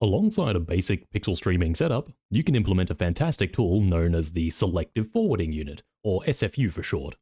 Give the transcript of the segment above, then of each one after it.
Alongside a basic pixel streaming setup, you can implement a fantastic tool known as the Selective Forwarding Unit, or SFU for short.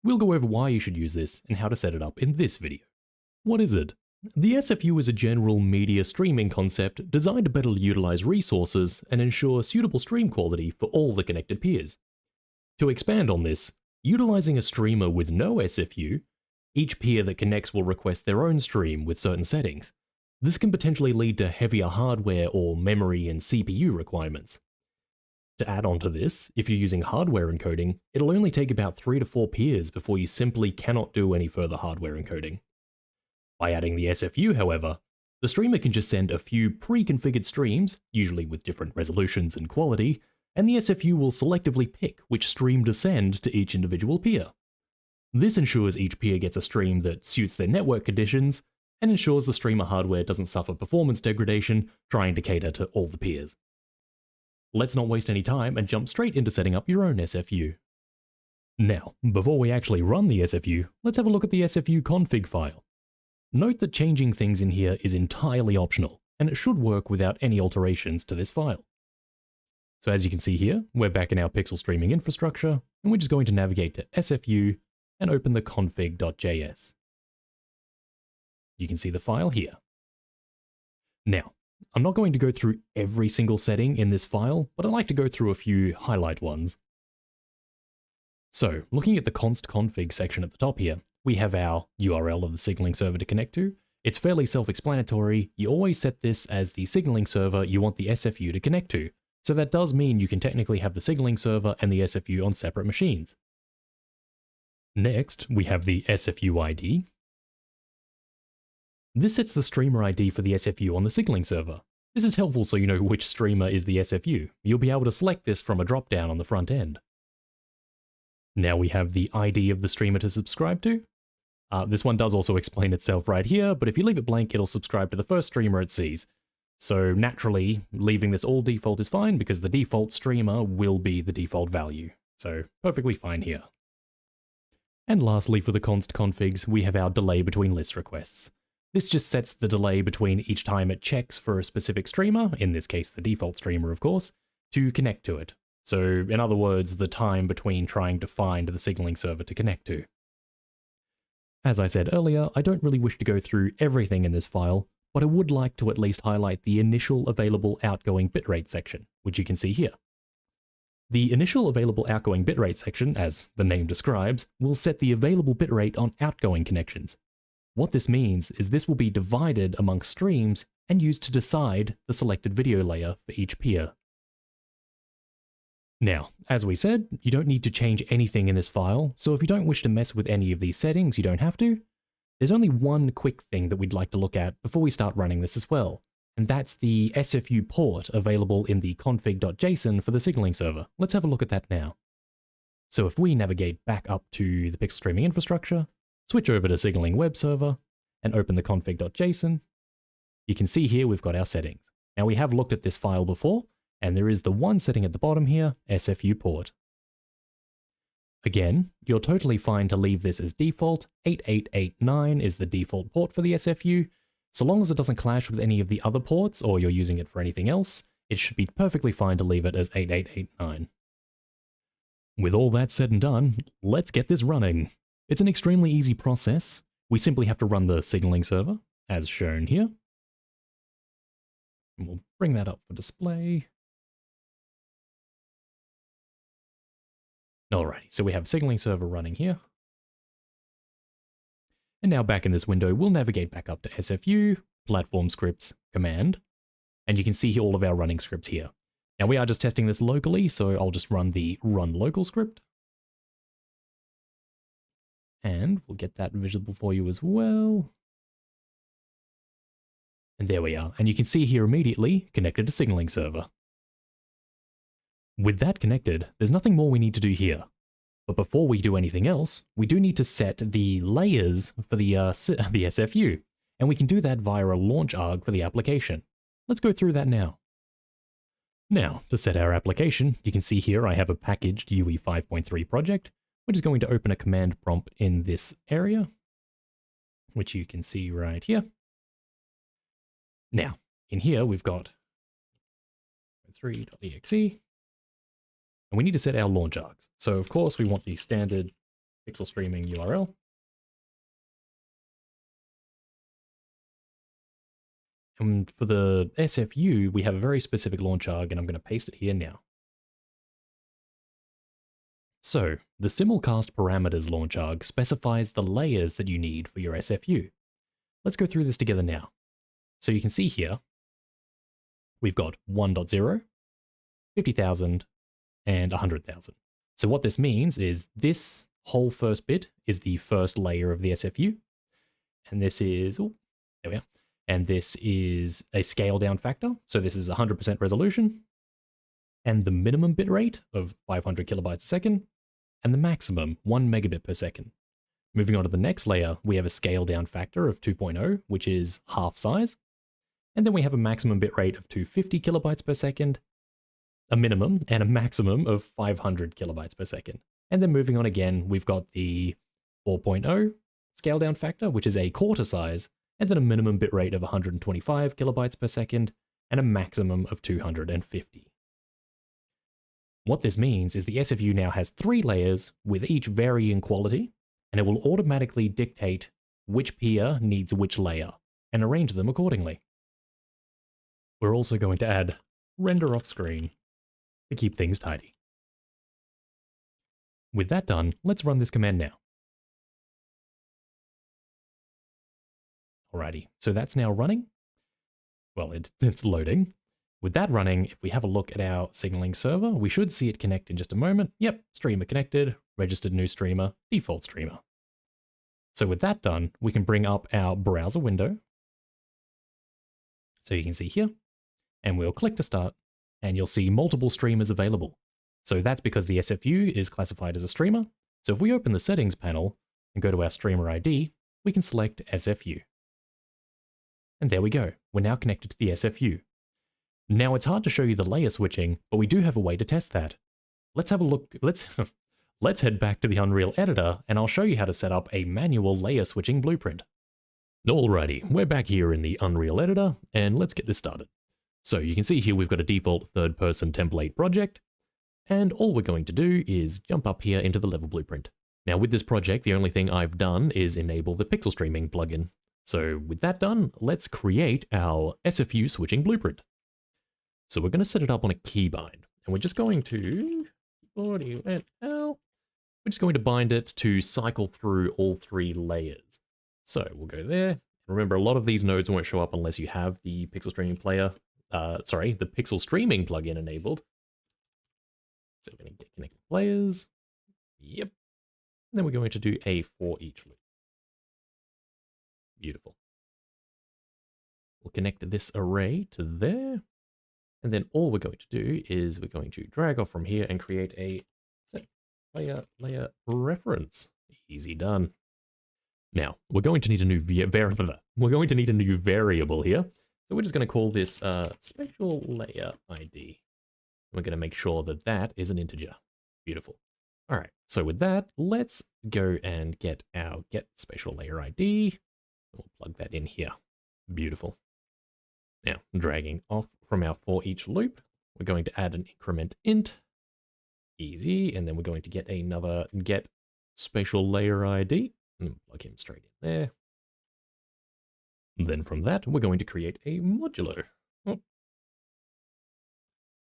We'll go over why you should use this and how to set it up in this video. What is it? The SFU is a general media streaming concept designed to better utilize resources and ensure suitable stream quality for all the connected peers. To expand on this, utilizing a streamer with no SFU, each peer that connects will request their own stream with certain settings. This can potentially lead to heavier hardware or memory and CPU requirements. To add on to this, if you're using hardware encoding, it'll only take about 3 to 4 peers before you simply cannot do any further hardware encoding. By adding the SFU, however, the streamer can just send a few pre-configured streams, usually with different resolutions and quality, and the SFU will selectively pick which stream to send to each individual peer. This ensures each peer gets a stream that suits their network conditions, and ensures the streamer hardware doesn't suffer performance degradation trying to cater to all the peers. Let's not waste any time and jump straight into setting up your own SFU. Now, before we actually run the SFU, let's have a look at the SFU config file. Note that changing things in here is entirely optional, and it should work without any alterations to this file. So as you can see here, we're back in our pixel streaming infrastructure, and we're just going to navigate to SFU and open the config.js. You can see the file here. Now, I'm not going to go through every single setting in this file, but I like to go through a few highlight ones. So, looking at the const config section at the top here, we have our URL of the signaling server to connect to. It's fairly self-explanatory. You always set this as the signaling server you want the SFU to connect to. So that does mean you can technically have the signaling server and the SFU on separate machines. Next, we have the SFU ID. This sets the streamer ID for the SFU on the signaling server. This is helpful so you know which streamer is the SFU. You'll be able to select this from a drop-down on the front end. Now we have the ID of the streamer to subscribe to. This one does also explain itself right here, but if you leave it blank, it'll subscribe to the first streamer it sees. So naturally, leaving this all default is fine because the default streamer will be the default value. So perfectly fine here. And lastly, for the const configs, we have our delay between list requests. This just sets the delay between each time it checks for a specific streamer, in this case the default streamer of course, to connect to it. So in other words, the time between trying to find the signaling server to connect to. As I said earlier, I don't really wish to go through everything in this file, but I would like to at least highlight the initial available outgoing bitrate section, which you can see here. The initial available outgoing bitrate section, as the name describes, will set the available bitrate on outgoing connections. What this means is this will be divided amongst streams and used to decide the selected video layer for each peer. Now, as we said, you don't need to change anything in this file, so if you don't wish to mess with any of these settings, you don't have to. There's only one quick thing that we'd like to look at before we start running this as well, and that's the SFU port available in the config.json for the signaling server. Let's have a look at that now. So if we navigate back up to the pixel streaming infrastructure, switch over to signaling web server, and open the config.json, you can see here we've got our settings. Now we have looked at this file before, and there is the one setting at the bottom here, SFU port. Again, you're totally fine to leave this as default. 8889 is the default port for the SFU. So long as it doesn't clash with any of the other ports or you're using it for anything else, it should be perfectly fine to leave it as 8889. With all that said and done, let's get this running. It's an extremely easy process. We simply have to run the signaling server, as shown here. And we'll bring that up for display. Alrighty, so we have signaling server running here. And now back in this window, we'll navigate back up to SFU, platform scripts, command, and you can see all of our running scripts here. Now we are just testing this locally, so I'll just run the run local script. And we'll get that visible for you as well. And there we are. And you can see here immediately, connected to signaling server. With that connected, there's nothing more we need to do here. But before we do anything else, we do need to set the layers for the SFU. And we can do that via a launch arg for the application. Let's go through that now. Now, to set our application, you can see here I have a packaged UE 5.3 project, which is going to open a command prompt in this area, which you can see right here. Now, in here we've got 3.exe, and we need to set our launch args. So of course we want the standard pixel streaming URL. And for the SFU, we have a very specific launch arg, and I'm going to paste it here now. So, the simulcast parameters launch arg specifies the layers that you need for your SFU. Let's go through this together now. So you can see here, we've got 1.0, 50,000, and 100,000. So what this means is this whole first bit is the first layer of the SFU, and this is, oh, there we are. And this is a scale down factor. So this is 100% resolution, and the minimum bit rate of 500 kilobytes a second, and the maximum 1 megabit per second. Moving on to the next layer, we have a scale down factor of 2.0, which is half size. And then we have a maximum bit rate of 250 kilobytes per second, a minimum and a maximum of 500 kilobytes per second. And then moving on again, we've got the 4.0 scale down factor, which is a quarter size, and then a minimum bit rate of 125 kilobytes per second, and a maximum of 250. What this means is the SFU now has 3 layers with each varying quality, and it will automatically dictate which peer needs which layer, and arrange them accordingly. We're also going to add render off screen to keep things tidy. With that done, let's run this command now. Alrighty, so that's now running. Well, it's loading. With that running, if we have a look at our signaling server, we should see it connect in just a moment. Yep, streamer connected, registered new streamer, default streamer. So with that done, we can bring up our browser window. So you can see here, and we'll click to start, and you'll see multiple streamers available. So that's because the SFU is classified as a streamer. So if we open the settings panel and go to our streamer ID, we can select SFU. And there we go, we're now connected to the SFU. Now it's hard to show you the layer switching, but we do have a way to test that. Let's have a look, let's head back to the Unreal Editor, and I'll show you how to set up a manual layer switching blueprint. Alrighty, we're back here in the Unreal Editor, and let's get this started. So you can see here we've got a default third-person template project, and all we're going to do is jump up here into the level blueprint. Now with this project, the only thing I've done is enable the pixel streaming plugin. So with that done, let's create our SFU switching blueprint. So we're going to set it up on a keybind, and we're just going to, we're just going to bind it to cycle through all 3 layers. So we'll go there. Remember, a lot of these nodes won't show up unless you have the pixel streaming the pixel streaming plugin enabled. So we're going to get connected players. Yep. And then we're going to do a for each loop. Beautiful. We'll connect this array to there. And then all we're going to do is we're going to drag off from here and create a set layer reference. Easy done. Now, we're going to need a new variable here. So we're just going to call this special layer ID. We're going to make sure that that is an integer. Beautiful. All right, so with that, let's go and get our get special layer ID. We'll plug that in here. Beautiful. Now, dragging off from our for each loop, we're going to add an increment int. Easy, and then we're going to get another get special layer ID, and plug him straight in there. And then from that, we're going to create a modulo. Oh.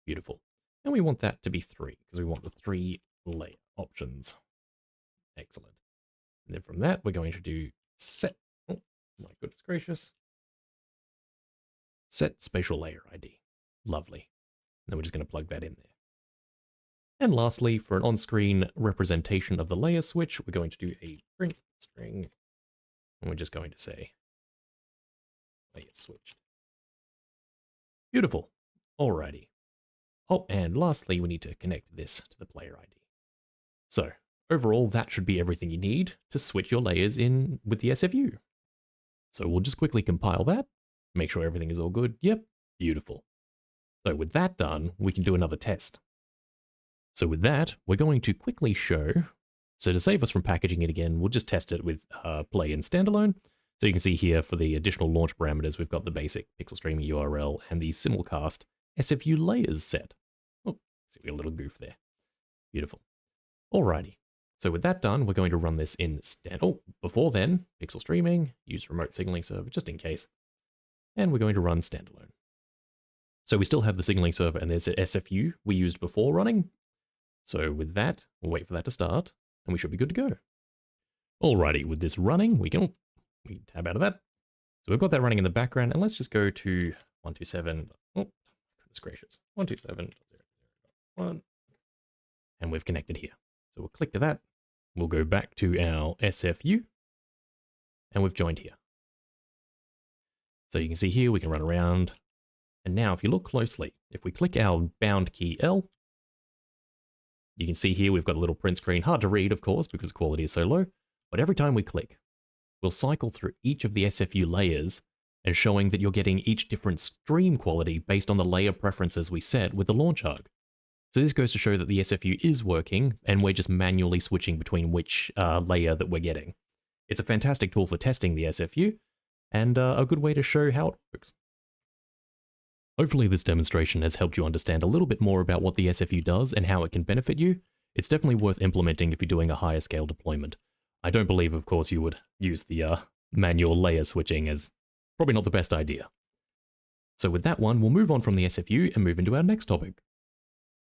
Beautiful. And we want that to be 3, because we want the 3 layer options. Excellent. And then from that, we're going to do set, oh my goodness gracious, set spatial layer ID. Lovely. And then we're just going to plug that in there. And lastly, for an on-screen representation of the layer switch, we're going to do a print string, and we're just going to say layer switched. Beautiful. Alrighty. Oh, and lastly, we need to connect this to the player ID. So, overall, that should be everything you need to switch your layers in with the SFU. So we'll just quickly compile that, make sure everything is all good. Yep, beautiful. So with that done, we can do another test. So with that, we're going to quickly show, so to save us from packaging it again, we'll just test it with play and standalone. So you can see here for the additional launch parameters, we've got the basic pixel streaming URL and the simulcast SFU layers set. Oh, see, we got a little goof there. Beautiful. Alrighty. So with that done, we're going to run this in before then, pixel streaming, use remote signaling server just in case. And we're going to run standalone. So we still have the signaling server and there's an SFU we used before running. So with that, we'll wait for that to start and we should be good to go. Alrighty, with this running, we can tab out of that. So we've got that running in the background and let's just go to 127. Oh, goodness gracious. 127.0.1. And we've connected here. So we'll click to that. We'll go back to our SFU and we've joined here. So you can see here, we can run around. And now if you look closely, if we click our bound key L, you can see here we've got a little print screen, hard to read of course because the quality is so low, but every time we click, we'll cycle through each of the SFU layers and showing that you're getting each different stream quality based on the layer preferences we set with the launch hug. So this goes to show that the SFU is working and we're just manually switching between which layer that we're getting. It's a fantastic tool for testing the SFU and a good way to show how it works. Hopefully this demonstration has helped you understand a little bit more about what the SFU does and how it can benefit you. It's definitely worth implementing if you're doing a higher scale deployment. I don't believe, of course, you would use the manual layer switching, as probably not the best idea. So with that one, we'll move on from the SFU and move into our next topic.